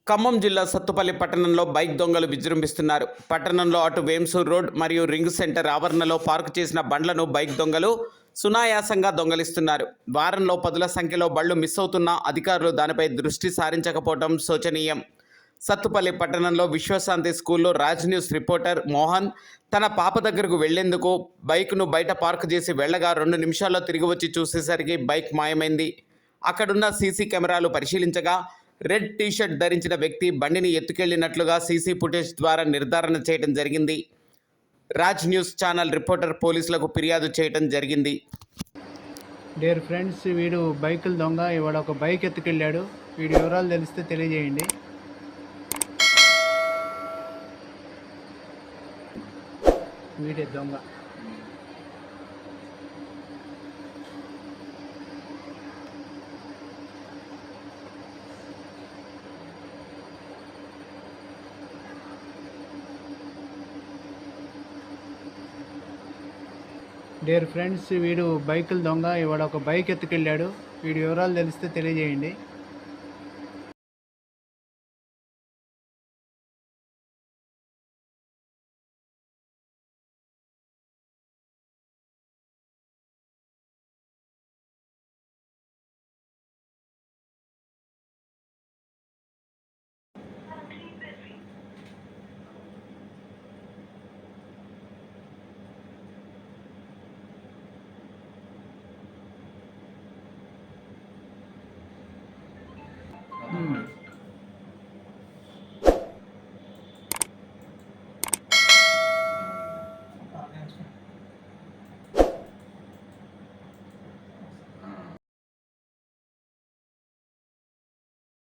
ఖమ్మం జిల్లా సత్తుపల్లి పట్టణంలో బైక్ దొంగలు విజృంభిస్తున్నారు. పట్టణంలో అటు వేంసూర్ రోడ్ మరియు రింగ్ సెంటర్ ఆవరణలో పార్కు చేసిన బండ్లను బైక్ దొంగలు సునాయాసంగా దొంగలిస్తున్నారు. వారంలో పదుల సంఖ్యలో బళ్లు మిస్ అవుతున్నా అధికారులు దానిపై దృష్టి సారించకపోవడం శోచనీయం. సత్తుపల్లి పట్టణంలో విశ్వశాంతి స్కూల్లో రాజ్ న్యూస్ రిపోర్టర్ మోహన్ తన పాప దగ్గరకు వెళ్లేందుకు బైక్ను బయట పార్కు చేసి వెళ్లగా 2 నిమిషాల్లో తిరిగి వచ్చి చూసేసరికి బైక్ మాయమైంది. అక్కడున్న సీసీ కెమెరాలు పరిశీలించగా రెడ్ టీషర్ట్ ధరించిన వ్యక్తి బండిని ఎత్తుకెళ్లినట్లుగా సీసీ ఫుటేజ్ ద్వారా నిర్ధారణ చేయడం జరిగింది. రాజ్ న్యూస్ ఛానల్ రిపోర్టర్ పోలీసులకు ఫిర్యాదు చేయడం జరిగింది. డియర్ ఫ్రెండ్స్, వీడు బైకుల దొంగ. ఇవాళ ఒక బైక్ ఎత్తుకెళ్ళాడు. వీడి వివరాలు తెలిస్తే తెలియజేయండి. వీడే దొంగ. డియర్ ఫ్రెండ్స్, వీడు బైకుల దొంగ. ఇవాళ ఒక బైక్ ఎత్తుకెళ్ళాడు. వీడి వివరాలు తెలిస్తే తెలియజేయండి.